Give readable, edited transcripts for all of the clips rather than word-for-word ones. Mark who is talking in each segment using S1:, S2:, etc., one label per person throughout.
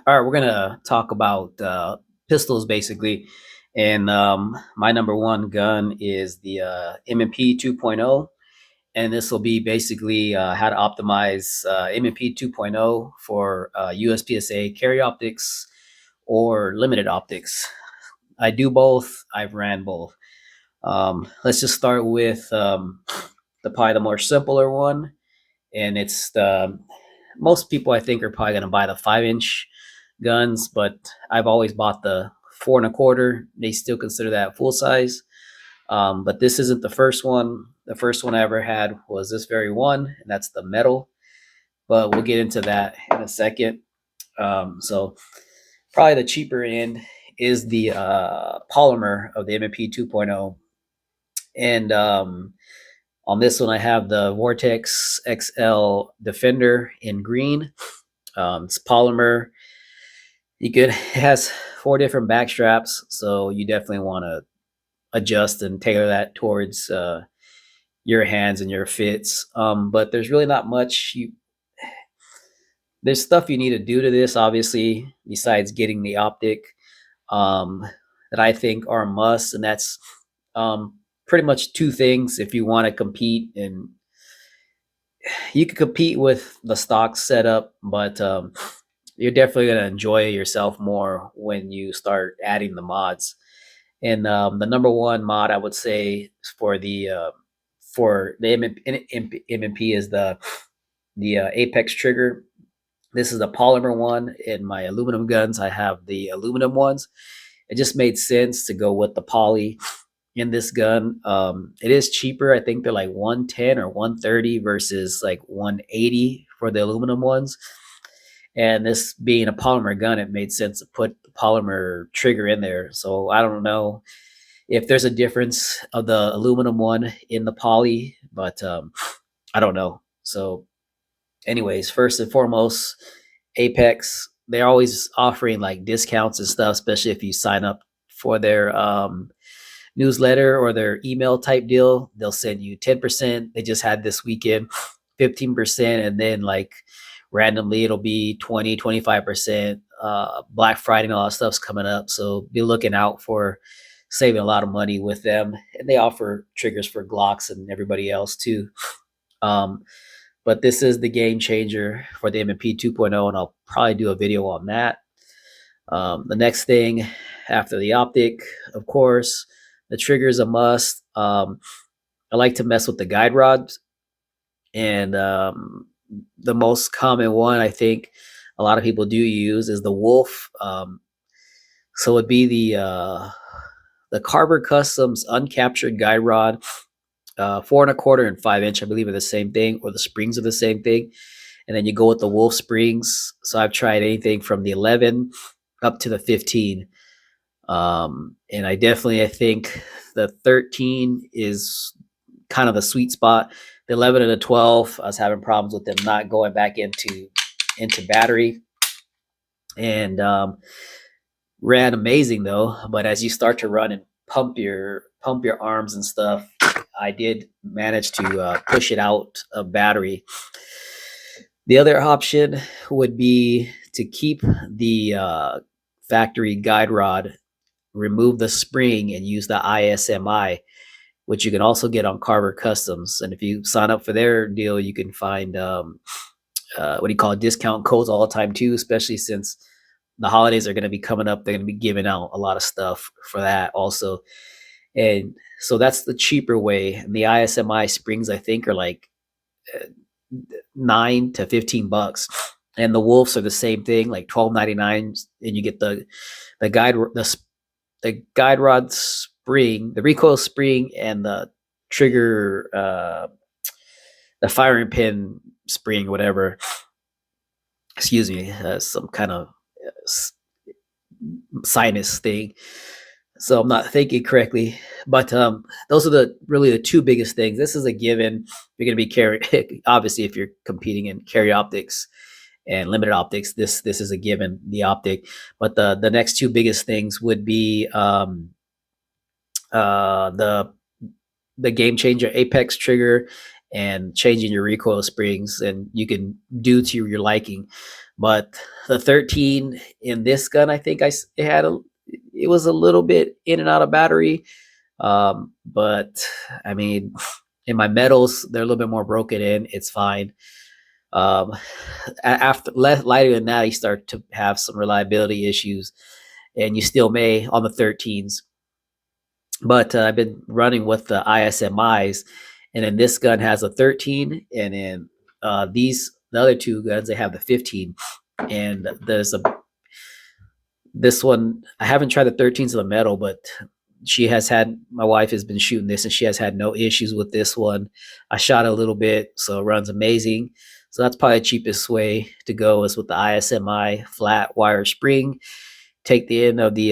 S1: All right, we're gonna talk about pistols basically, and my number one gun is the M&P 2.0, and this will be basically how to optimize M&P 2.0 for USPSA carry optics or limited optics. I do both. I've ran both. Let's just start with the probably the more simpler one, and it's the most people I think are probably going to buy the 5-inch guns, but I've always bought the 4 1/4. They still consider that full size. But this isn't the first one. The first one I ever had was this very one, and that's the metal. But we'll get into that in a second. So probably the cheaper end is the polymer of the M&P 2.0. And on this one, I have the Vortex XL Defender in green. It's polymer. It has 4 different back straps, so you definitely want to adjust and tailor that towards your hands and your fits. But there's really not much there's stuff you need to do to this, obviously, besides getting the optic, um, that I think are a must, and that's pretty much two things if you want to compete. And you can compete with the stock setup, but you're definitely going to enjoy yourself more when you start adding the mods. And the number one mod I would say for the M&P is the Apex trigger. This is the polymer one. In my aluminum guns, I have the aluminum ones. It just made sense to go with the poly in this gun. It is cheaper. I think they're like 110 or 130 versus like 180 for the aluminum ones. And this being a polymer gun, it made sense to put the polymer trigger in there. So I don't know if there's a difference of the aluminum one in the poly, but I don't know. So, anyways, first and foremost, Apex, they're always offering like discounts and stuff, especially if you sign up for their newsletter or their email type deal. They'll send you 10%. They just had this weekend 15%, and then like randomly it'll be 20, 25%. Black Friday and all that stuff's coming up. So be looking out for saving a lot of money with them. And they offer triggers for Glocks and everybody else too. Um, but this is the game changer for the M&P 2.0, and I'll probably do a video on that. The next thing after the optic, of course, the trigger is a must. I like to mess with the guide rods, and the most common one I think a lot of people do use is the Wolf. So it'd be the Carver Customs uncaptured guide rod, 4 1/4 and 5-inch, I believe, are the same thing, or the springs are the same thing. And then you go with the Wolf springs. So I've tried anything from the 11 up to the 15. And I think the 13 is kind of the sweet spot. The 11 and the 12, I was having problems with them not going back into battery. And ran amazing though. But as you start to run and pump your arms and stuff, I did manage to push it out of battery. The other option would be to keep the factory guide rod, remove the spring, and use the ISMI, which you can also get on Carver Customs. And if you sign up for their deal, you can find what do you call it, discount codes all the time too, especially since the holidays are going to be coming up. They're going to be giving out a lot of stuff for that also. And so that's the cheaper way. And the ISMI springs, I think, are like $9 to $15. And the Wolves are the same thing, like $12.99, and you get the guide rod spring, the recoil spring, and the trigger, the firing pin spring, whatever. Excuse me, some kind of sinus thing. So I'm not thinking correctly, but those are really the two biggest things. This is a given. You're going to be obviously, if you're competing in carry optics and limited optics, this is a given, the optic. But the next two biggest things would be the game changer Apex trigger and changing your recoil springs, and you can do to your liking. But the 13 in this gun, I think it was a little bit in and out of battery. But I mean, in my metals, they're a little bit more broken in. It's fine. Um, after lighter than that, you start to have some reliability issues, and you still may on the 13s. But I've been running with the ISMIs, and then this gun has a 13, and then the other two guns they have the 15, and there's a this one I haven't tried the 13s of the metal, but my wife has been shooting this and she has had no issues with this one. I shot a little bit, so it runs amazing. So that's probably the cheapest way to go is with the ISMI flat wire spring. Take the end of the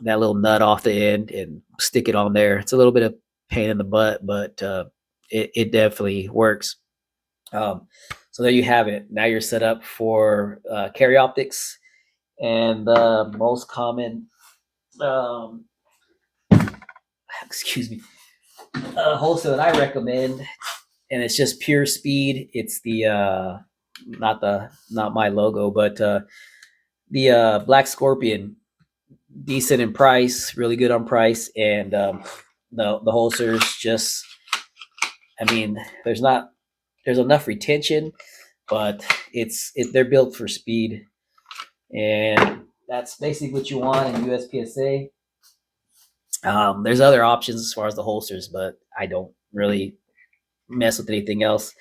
S1: that little nut off the end and stick it on there. It's a little bit of pain in the butt, but it definitely works. Um, so there you have it. Now you're set up for carryoptics, and the most common um, excuse me wholesale that I recommend, and it's just pure speed. It's the not my logo, but the Black Scorpion, decent in price, really good on price, and the holsters just, I mean, there's enough retention, but they're built for speed, and that's basically what you want in USPSA. There's other options as far as the holsters, but I don't really mess with anything else.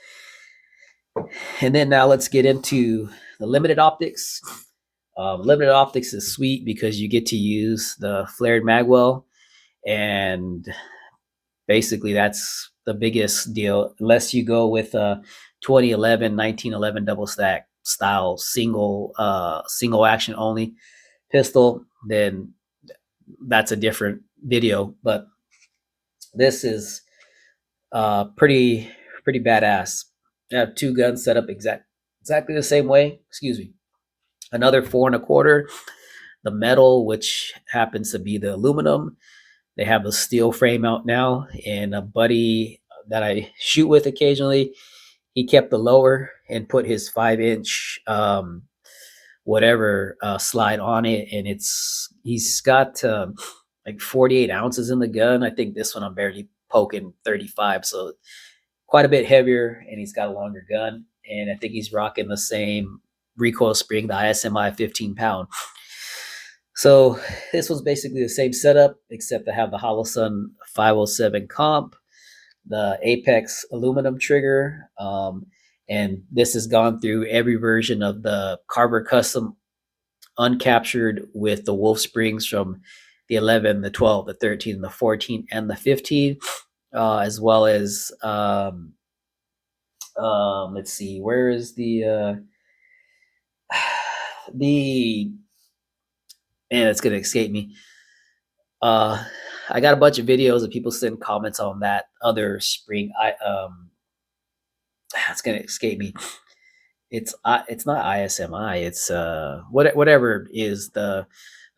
S1: And then now let's get into the limited optics. Limited optics is sweet because you get to use the flared magwell, and basically that's the biggest deal. Unless you go with a 2011, 1911 double stack style single action only pistol, then that's a different video. But this is pretty badass. I have two guns set up exactly the same way. Excuse me. Another 4.25. The metal, which happens to be the aluminum. They have a steel frame out now, and a buddy that I shoot with occasionally, he kept the lower and put his 5-inch whatever slide on it, and he's got like 48 ounces in the gun. I think this one I'm barely poking 35, so quite a bit heavier, and he's got a longer gun. And I think he's rocking the same recoil spring, the ISMI 15-pound. So this was basically the same setup, except I have the Holosun 507 comp, the Apex aluminum trigger, and this has gone through every version of the Carver Custom uncaptured with the Wolf Springs from the 11, the 12, the 13, the 14, and the 15, as well as let's see, where is the man, it's gonna escape me. I got a bunch of videos of people sending comments on that other spring. It's gonna escape me. It's not ISMI. It's whatever is the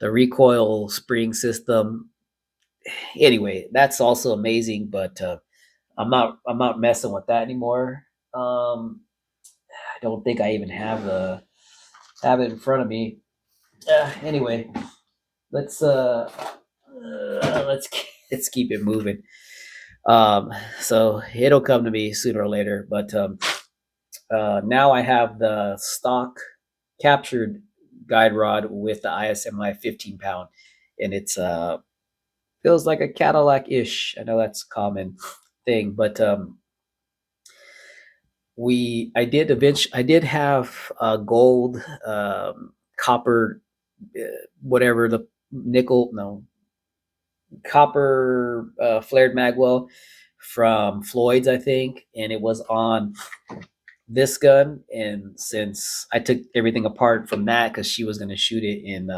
S1: recoil spring system. Anyway, that's also amazing, but I'm not messing with that anymore. I don't think I even have it in front of me. Anyway, let's let's let's keep it moving. So it'll come to me sooner or later, but now I have the stock captured guide rod with the ISMI 15-pound, and it's feels like a Cadillac-ish. I know that's a common thing, but I did have gold, copper, whatever the nickel, no, copper flared magwell from Floyd's, I think, and it was on this gun. And since I took everything apart from that because she was going to shoot it in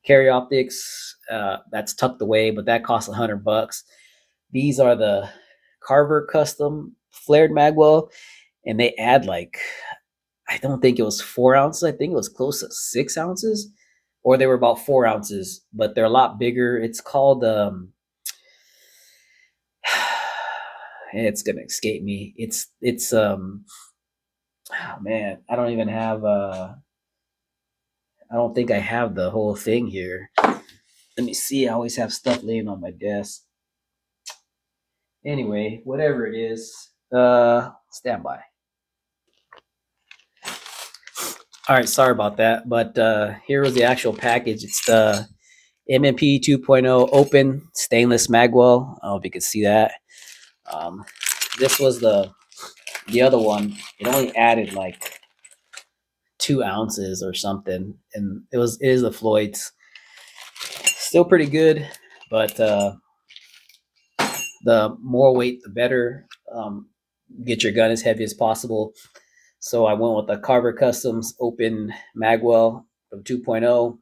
S1: carryoptics, that's tucked away, but that costs $100. These are the Carver custom flared magwell, and they add like, I don't think it was 4 ounces. I think it was close to 6 ounces, or they were about 4 ounces, but they're a lot bigger. It's called it's gonna escape me. It's oh man, I don't even have I don't think I have the whole thing here. Let me see. I always have stuff laying on my desk. Anyway, whatever it is, stand by. All right, sorry about that, but here was the actual package. It's the M&P 2.0 open stainless magwell. I don't know if you can see that. Um, this was the other one. It only added like 2 ounces or something, and it is the Floyd's. Still pretty good, but the more weight, the better. Get your gun as heavy as possible. So I went with the Carver Customs Open Magwell from 2.0.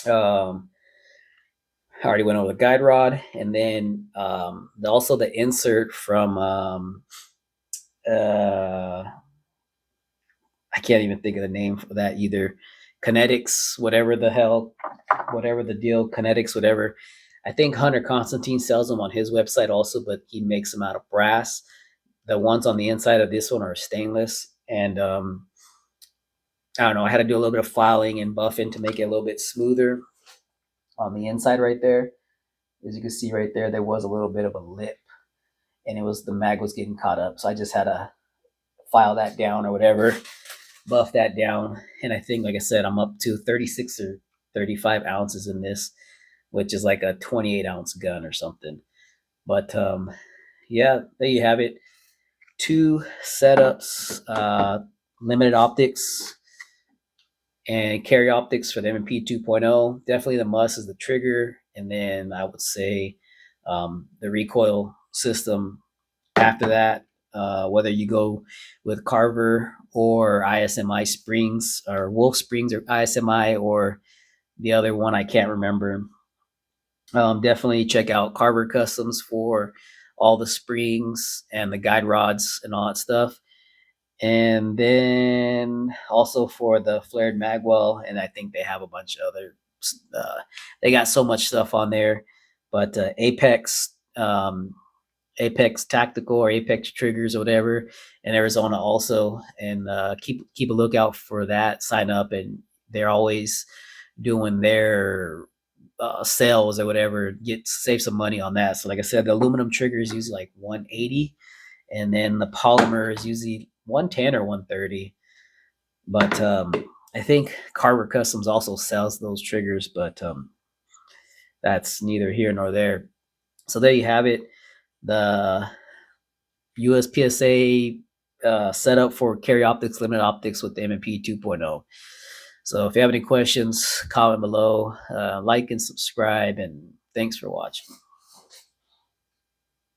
S1: I already went over the guide rod, and then also the insert from I can't even think of the name for that either. Kinetics, whatever the hell, whatever the deal, Kinetics, whatever. I think Hunter Constantine sells them on his website also, but he makes them out of brass. The ones on the inside of this one are stainless, and I don't know. I had to do a little bit of filing and buffing to make it a little bit smoother on the inside right there. As you can see right there, there was a little bit of a lip, and it was the mag was getting caught up. So I just had to file that down or whatever, buff that down. And I think, like I said, I'm up to 36 or 35 ounces in this, which is like a 28-ounce gun or something. But yeah, there you have it. 2 setups, limited optics and carryoptics for the M&P 2.0. Definitely the must is the trigger, and then I would say the recoil system after that. Whether you go with Carver or ISMI springs or Wolf Springs or ISMI or the other one I can't remember. Definitely check out Carver Customs for all the springs and the guide rods and all that stuff. And then also for the flared magwell, and I think they have a bunch of other. They got so much stuff on there, but Apex Tactical or Apex Triggers or whatever in Arizona also, and keep a lookout for that. Sign up, and they're always doing their sales or whatever. Save some money on that. So like I said, the aluminum trigger is usually like 180, and then the polymer is usually 110 or 130. But I think Carver Customs also sells those triggers, but that's neither here nor there. So there you have it. The USPSA setup for carryoptics, limited optics with the M&P 2.0. So if you have any questions, comment below, like and subscribe, and thanks for watching.